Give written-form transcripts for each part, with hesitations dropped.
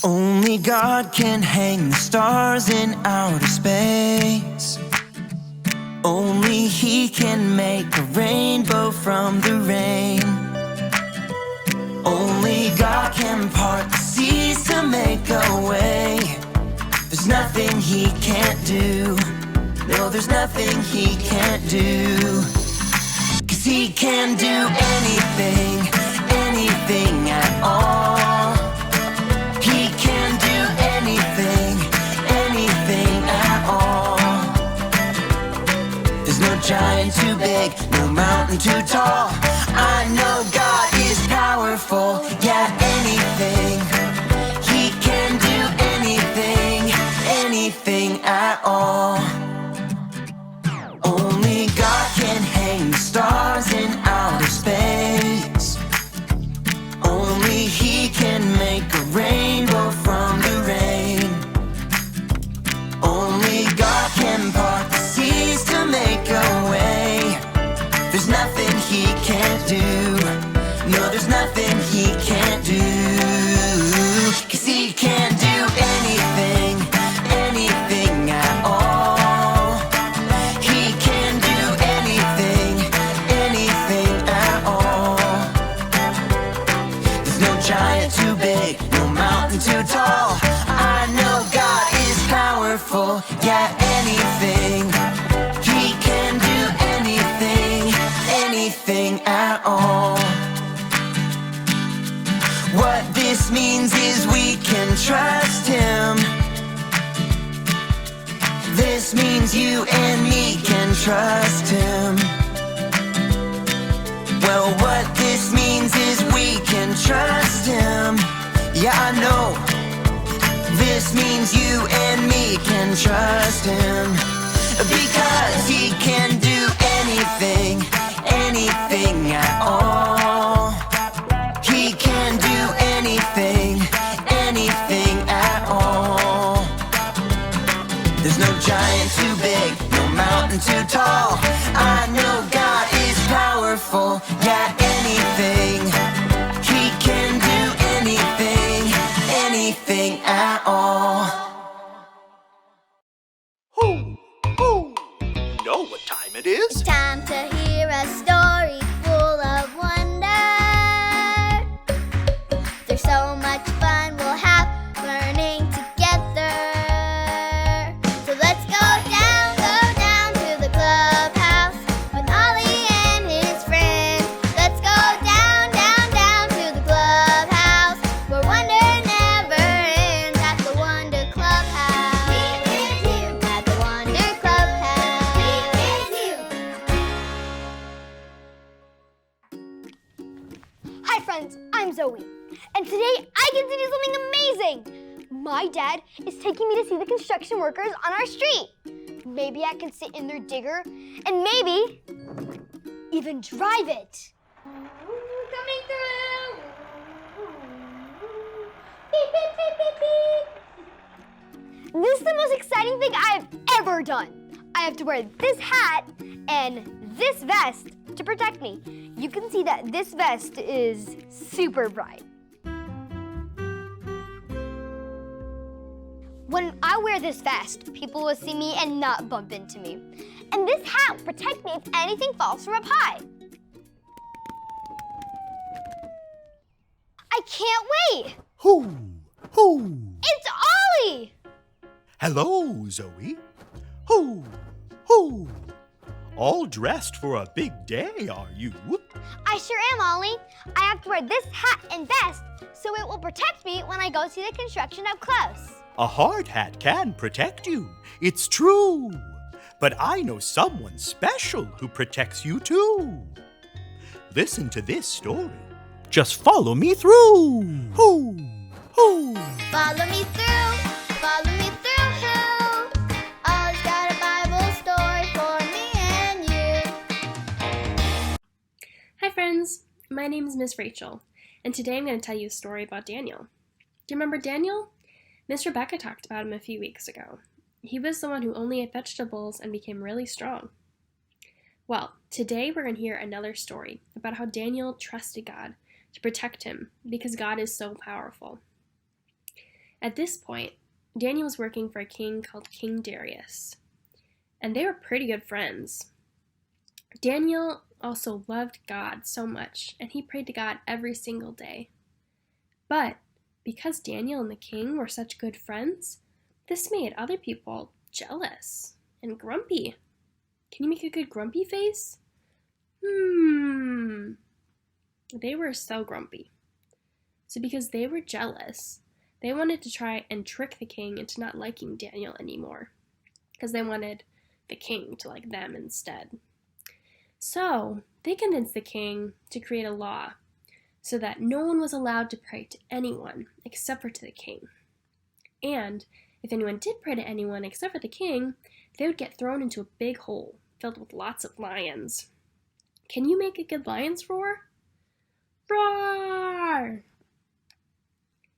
Only God can hang the stars in outer space. Only He can make a rainbow from the rain. Only God can part the seas to make a way. There's nothing He can't do. No, there's nothing He can't do. 'Cause He can do anything, anything at all. He can do anything, anything at all. There's no giant too big, no mountain too tall. I know God is powerful, yeah, anything. He can do anything, anything at all. Only God can hang the stars in outer space. Only He can make a rainbow from the rain. Only God can part the seas to make a way. There's nothing He can't do. No, there's nothing He can't do. 'Cause He can do anything, anything at all. He can do anything, anything at all. There's no giant too big, no mountain too tall. I know God is powerful, yeah, anything. He can do anything, anything at all. What this means is we can trust Him. This means you and me can trust Him. Well, what this means is we can trust Him. Yeah, I know. This means you and me can trust Him. Because He can do anything, anything at all. He can do anything, anything at all. There's no giant too big, no mountain too tall. I know God is powerful, yeah, anything. He can do anything, anything at all. You know what time it is? It's time to hear a story full of wonder. There's so much fun we'll have learning together. So let's go down to the clubhouse with Ollie and his friends. Let's go down to the clubhouse where wonder never ends at the Wonder Clubhouse. At the Wonder Clubhouse. Hi friends, I'm Zoe, and today I get to do something amazing! My dad is taking me to see the construction workers on our street. Maybe I can sit in their digger, and maybe even drive it. Coming through! Beep, beep, beep, beep, beep. This is the most exciting thing I've ever done. I have to wear this hat and this vest to protect me. You can see that this vest is super bright. When I wear this vest, people will see me and not bump into me. And this hat will protect me if anything falls from up high. I can't wait! Who? It's Ollie! Hello, Zoe. Who? All dressed for a big day, are you? I sure am, Ollie. I have to wear this hat and vest so it will protect me when I go see the construction up close. A hard hat can protect you. It's true. But I know someone special who protects you too. Listen to this story. Just follow me through. Who? Follow me through, who? Ollie's got a Bible story for me and you. Hi friends, my name is Miss Rachel, and today I'm going to tell you a story about Daniel. Do you remember Daniel? Miss Rebecca talked about him a few weeks ago. He was the one who only ate vegetables and became really strong. Well, today we're going to hear another story about how Daniel trusted God to protect him because God is so powerful. At this point, Daniel was working for a king called King Darius, and they were pretty good friends. Daniel also loved God so much, and he prayed to God every single day. But because Daniel and the king were such good friends, this made other people jealous and grumpy. Can you make a good grumpy face? They were so grumpy. So because they were jealous, they wanted to try and trick the king into not liking Daniel anymore, because they wanted the king to like them instead. So they convinced the king to create a law so that no one was allowed to pray to anyone except for to the king. And if anyone did pray to anyone except for the king, they would get thrown into a big hole filled with lots of lions. Can you make a good lion's roar? Roar!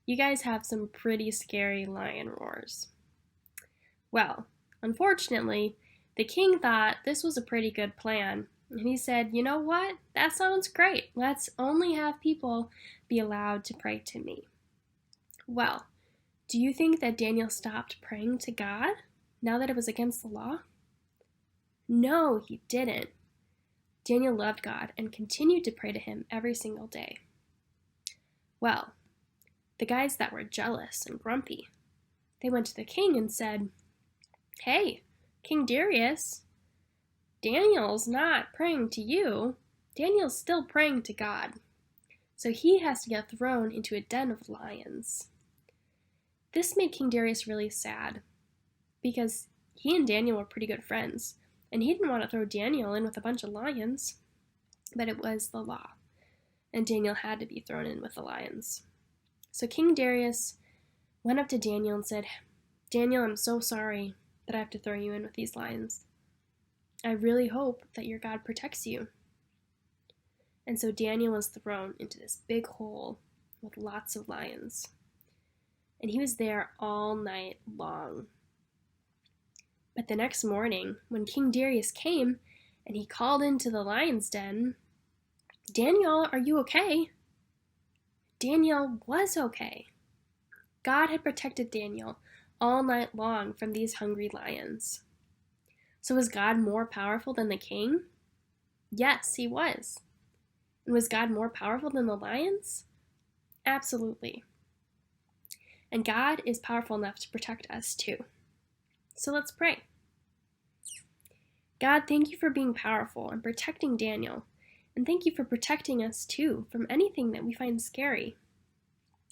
You guys have some pretty scary lion roars. Well, unfortunately, the king thought this was a pretty good plan, and he said, you know what? That sounds great. Let's only have people be allowed to pray to me. Well, do you think that Daniel stopped praying to God now that it was against the law? No, he didn't. Daniel loved God and continued to pray to him every single day. Well, the guys that were jealous and grumpy, they went to the king and said, hey, King Darius, Daniel's not praying to you. Daniel's still praying to God. So he has to get thrown into a den of lions. This made King Darius really sad because he and Daniel were pretty good friends, and he didn't want to throw Daniel in with a bunch of lions, but it was the law, and Daniel had to be thrown in with the lions. So King Darius went up to Daniel and said, Daniel, I'm so sorry that I have to throw you in with these lions. I really hope that your God protects you. And so Daniel was thrown into this big hole with lots of lions. And he was there all night long. But the next morning, when King Darius came and he called into the lion's den, Daniel, are you okay? Daniel was okay. God had protected Daniel all night long from these hungry lions. So was God more powerful than the king? Yes, he was. And was God more powerful than the lions? Absolutely. And God is powerful enough to protect us too. So let's pray. God, thank you for being powerful and protecting Daniel. And thank you for protecting us too from anything that we find scary.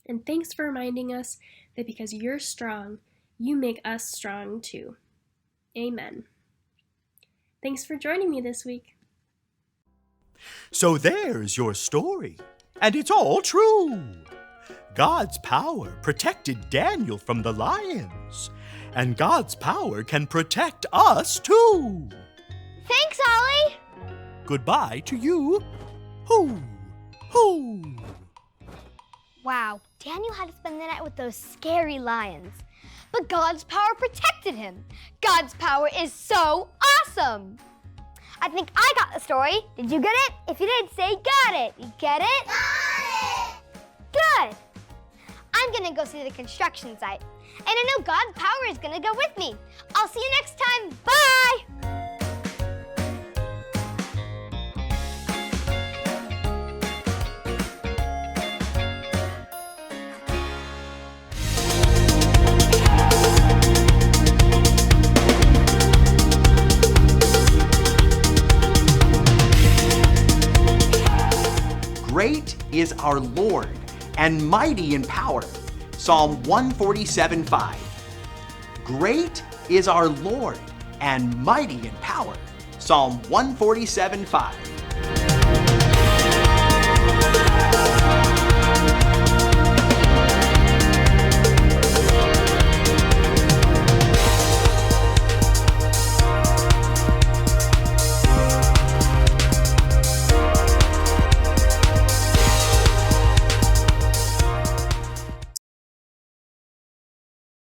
And thanks for reminding us that because you're strong, you make us strong too. Amen. Thanks for joining me this week. So there's your story, and it's all true. God's power protected Daniel from the lions, and God's power can protect us too. Thanks, Ollie! Goodbye to you. Hoo, hoo. Wow, Daniel had to spend the night with those scary lions. But God's power protected him. God's power is so awesome! I think I got the story. Did you get it? If you did, say got it. You get it? Got it! Good. I'm gonna go see the construction site. And I know God's power is gonna go with me. I'll see you next time. Bye! Great is our Lord, and mighty in power. Psalm 147:5. Great is our Lord, and mighty in power. Psalm 147:5.